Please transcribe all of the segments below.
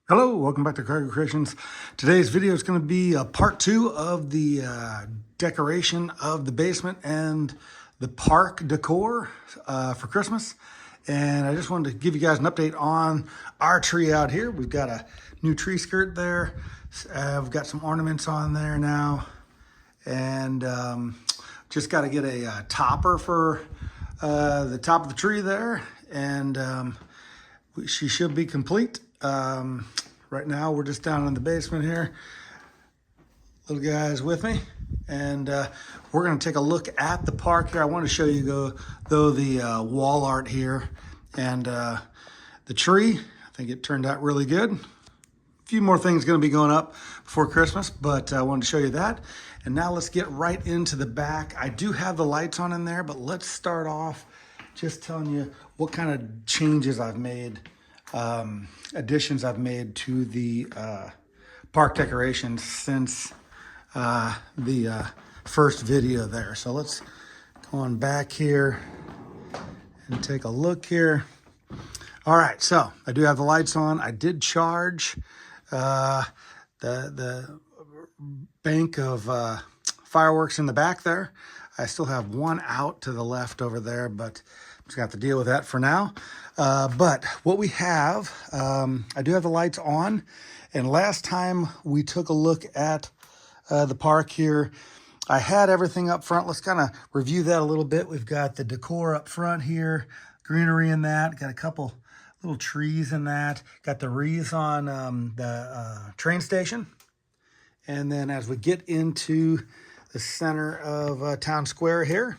Hello, welcome back to Cargo Creations. Today's video is going to be part two of the decoration of the basement and the park decor for Christmas. And I just wanted to give you guys an update on our tree out here. We've got a new tree skirt there. We've got some ornaments on there now. And just got to get a topper for the top of the tree there. And she should be complete. Right now we're just down in the basement here. Little guys with me, and we're going to take a look at the park here. I want to show you the wall art here and the tree. I think it turned out really good. A few more things going to be going up before Christmas, but I wanted to show you that. And now let's get right into the back. I do have the lights on in there, but let's start off just telling you what kind of changes I've made. Additions I've made to the park decorations since the first video there. So let's go on back here and take a look here. All right, so I do have the lights on. I did charge the bank of fireworks in the back there. I still have one out to the left over there, but I'm just gonna have to deal with that for now. But what we have, I do have the lights on, and last time we took a look at the park here, I had everything up front. Let's kind of review that a little bit. We've got the decor up front here, greenery in that, got a couple little trees in that, got the wreaths on the train station. And then as we get into the center of Town Square here,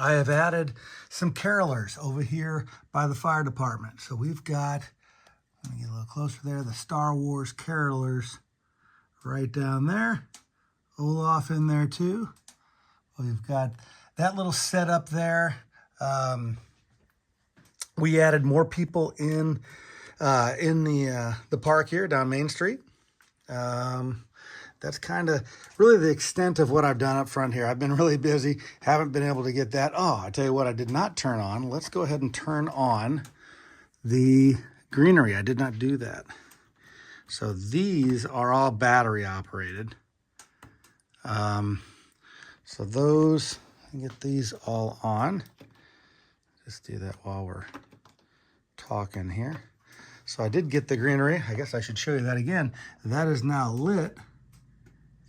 I have added some carolers over here by the fire department. So we've got, let me get a little closer there, the Star Wars carolers right down there. Olaf in there too. We've got that little setup there. We added more people in the park here down Main Street. That's kind of really the extent of what I've done up front here. I've been really busy, haven't been able to get that. Oh, I tell you what, I did not turn on. Let's go ahead and turn on the greenery. I did not do that. So these are all battery operated. So those, I can get these all on. Just do that while we're talking here. So I did get the greenery. I guess I should show you that again. That is now lit.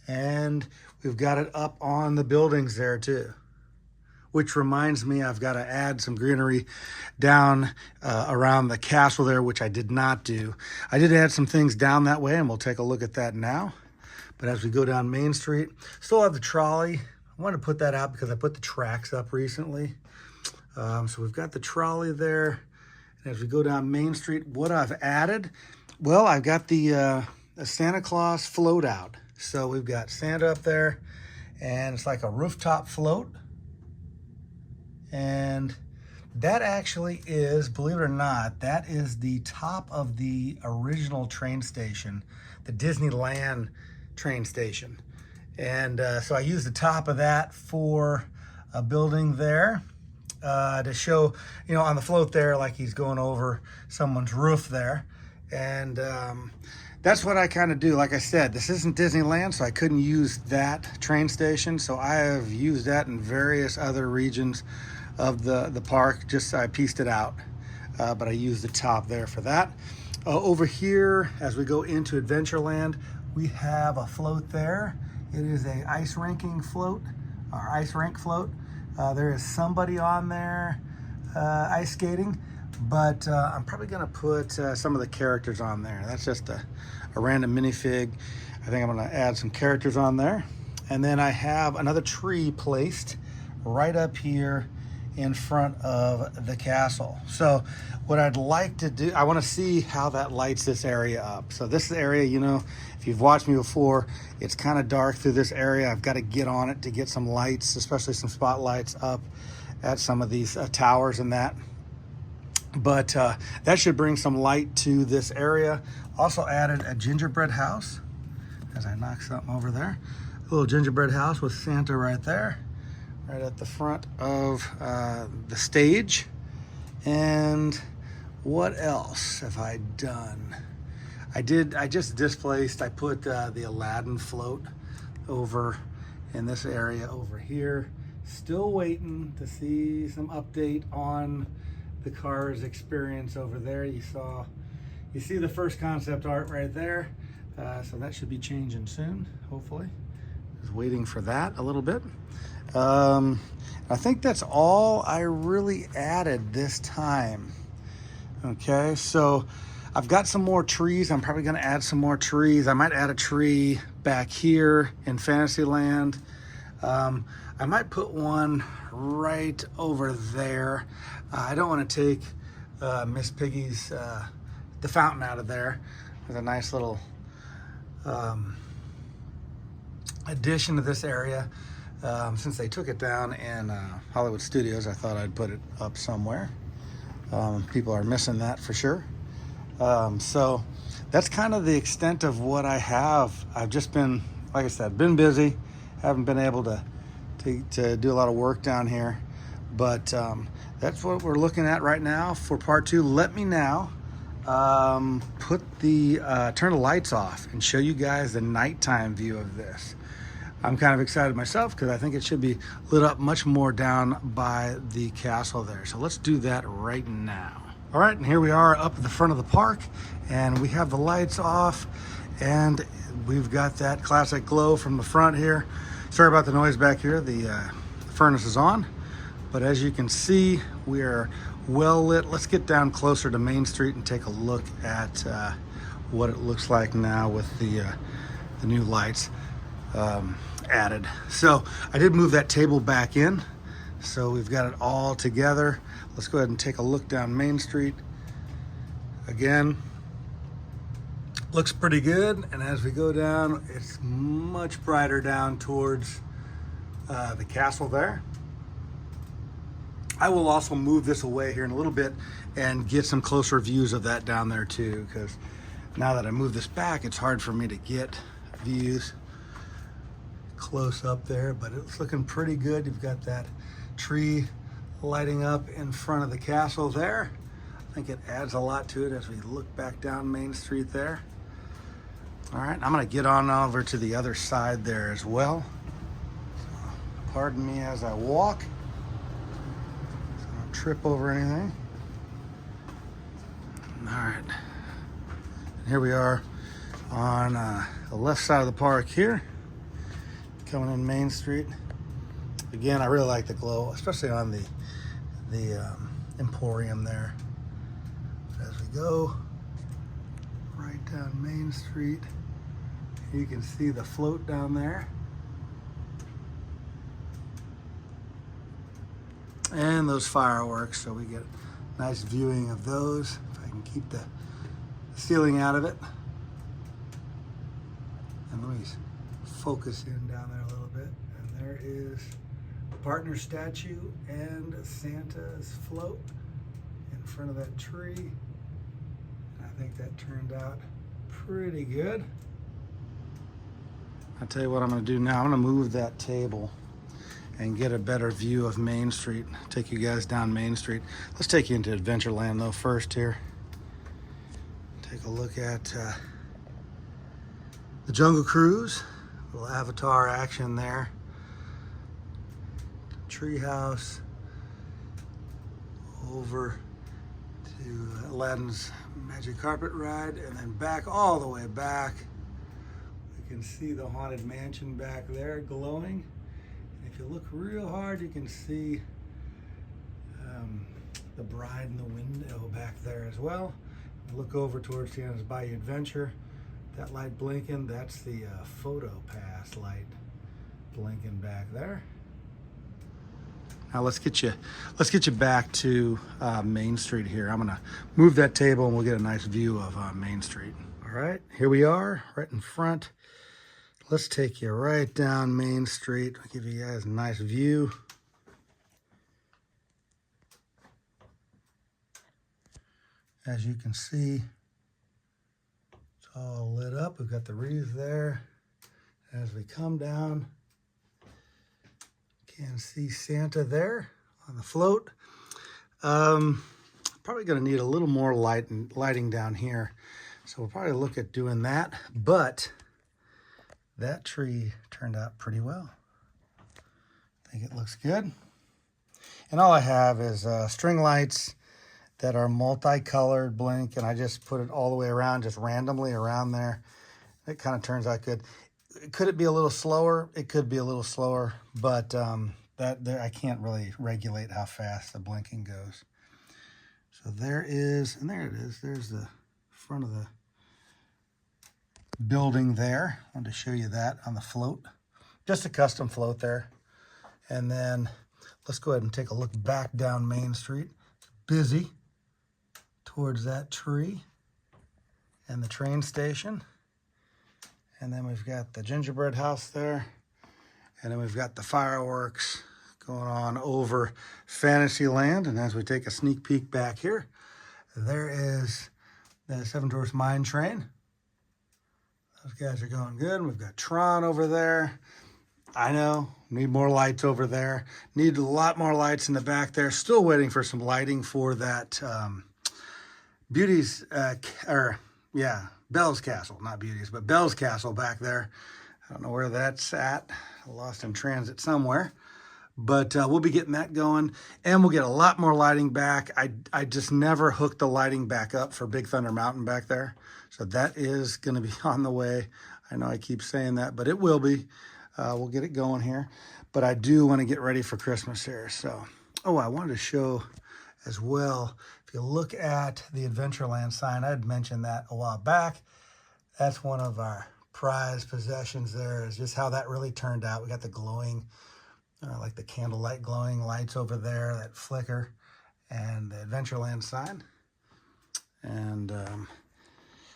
And we've got it up on the buildings there too. Which reminds me, I've got to add some greenery down around the castle there, which I did not do. I did add some things down that way, and we'll take a look at that now. But as we go down Main Street, still have the trolley. I wanted to put that out because I put the tracks up recently. So we've got the trolley there. And as we go down Main Street, what I've added, well, I've got the Santa Claus float out. So we've got Santa up there, and it's like a rooftop float. And that actually is, believe it or not, that is the top of the original train station, the Disneyland train station. And so I used the top of that for a building there to show, you know, on the float there, like he's going over someone's roof there. And that's what I kind of do. Like I said, this isn't Disneyland, so I couldn't use that train station. So I have used that in various other regions of the park. Just I pieced it out, but I used the top there for that. Over here, as we go into Adventureland, we have a float there. It is a ice rinking float, or ice rink float. There is somebody on there ice skating. But I'm probably going to put some of the characters on there. That's just a random minifig. I think I'm going to add some characters on there. And then I have another tree placed right up here in front of the castle. So what I'd like to do, I want to see how that lights this area up. So this area, you know, if you've watched me before, it's kind of dark through this area. I've got to get on it to get some lights, especially some spotlights up at some of these towers and that. But that should bring some light to this area. Also added a gingerbread house, as I knock something over there. A little gingerbread house with Santa right there, right at the front of the stage. And what else have I done? I just displaced, I put the Aladdin float over in this area over here. Still waiting to see some update on the car's experience over there. You see the first concept art right there. So that should be changing soon, hopefully. Just waiting for that a little bit. I think that's all I really added this time. Okay, so I've got some more trees. I'm probably gonna add some more trees. I might add a tree back here in Fantasyland. I might put one right over there. I don't want to take Miss Piggy's the fountain out of there. There's a nice little addition to this area. Since they took it down in Hollywood Studios, I thought I'd put it up somewhere. People are missing that for sure. So that's kind of the extent of what I have. I've just been, like I said, been busy. Haven't been able to do a lot of work down here, but that's what we're looking at right now for part 2. Let me now turn the lights off and show you guys the nighttime view of this. I'm kind of excited myself because I think it should be lit up much more down by the castle there. So let's do that right now. All right, and here we are up at the front of the park, and we have the lights off, and we've got that classic glow from the front here. Sorry about the noise back here. The furnace is on, but as you can see, we are well lit. Let's get down closer to Main Street and take a look at what it looks like now with the new lights added. So I did move that table back in, so we've got it all together. Let's go ahead and take a look down Main Street. Again, looks pretty good, and as we go down, it's much brighter down towards the castle there. I will also move this away here in a little bit and get some closer views of that down there too, because now that I move this back, it's hard for me to get views close up there, but it's looking pretty good. You've got that tree lighting up in front of the castle there. I think it adds a lot to it as we look back down Main Street there. All right, I'm gonna get on over to the other side there as well. So, pardon me as I walk, so I don't trip over anything. All right, here we are on the left side of the park here, coming in Main Street. Again, I really like the glow, especially on the Emporium there. As we go right down Main Street, you can see the float down there. And those fireworks, so we get a nice viewing of those. If I can keep the ceiling out of it. And let me focus in down there a little bit. And there is the partner statue and Santa's float in front of that tree. I think that turned out pretty good. I'll tell you what I'm going to do now. I'm going to move that table and get a better view of Main Street. Take you guys down Main Street. Let's take you into Adventureland though first here. Take a look at the Jungle Cruise. A little Avatar action there. Treehouse. Over to Aladdin's Magic Carpet Ride, and then back all the way back. You can see the Haunted Mansion back there glowing. And if you look real hard, you can see the bride in the window back there as well. And look over towards Tiana's Bayou Adventure. That light blinking, that's the photo pass light blinking back there. Now let's get you back to Main Street here. I'm gonna move that table and we'll get a nice view of Main Street. All right, here we are, right in front. Let's take you right down Main Street. I'll give you guys a nice view. As you can see, it's all lit up. We've got the wreath there. As we come down, you can see Santa there on the float. Probably gonna need a little more lighting down here. So we'll probably look at doing that, but that tree turned out pretty well. I think it looks good. And all I have is string lights that are multicolored blink, and I just put it all the way around, just randomly around there. It kind of turns out good. Could it be a little slower? It could be a little slower, but I can't really regulate how fast the blinking goes. So there is, and there it is. There's the front of the building there. I wanted to show you that on the float. Just a custom float there. And then let's go ahead and take a look back down Main Street. It's busy towards that tree and the train station. And then we've got the gingerbread house there. And then we've got the fireworks going on over Fantasyland. And as we take a sneak peek back here, there is the Seven Dwarfs Mine Train. Those guys are going good. We've got Tron over there. I know, need more lights over there. Need a lot more lights in the back there. Still waiting for some lighting for that Belle's Castle, not Beauty's, but Belle's Castle back there. I don't know where that's at. Lost in transit somewhere. But we'll be getting that going, and we'll get a lot more lighting back. I just never hooked the lighting back up for Big Thunder Mountain back there. So that is going to be on the way. I know I keep saying that, but it will be. We'll get it going here. But I do want to get ready for Christmas here. So, I wanted to show as well, if you look at the Adventureland sign, I had mentioned that a while back. That's one of our prized possessions there, is just how that really turned out. We got the glowing, like the candlelight glowing lights over there that flicker, and the Adventureland sign. And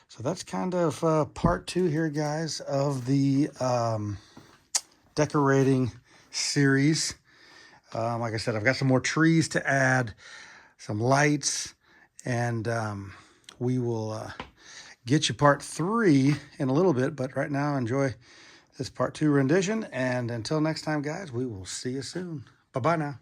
so that's kind of part 2 here, guys, of the decorating series. Like I said, I've got some more trees to add, some lights, and we will get you part 3 in a little bit. But right now, enjoy this part 2 rendition. And until next time, guys, we will see you soon. Bye-bye now.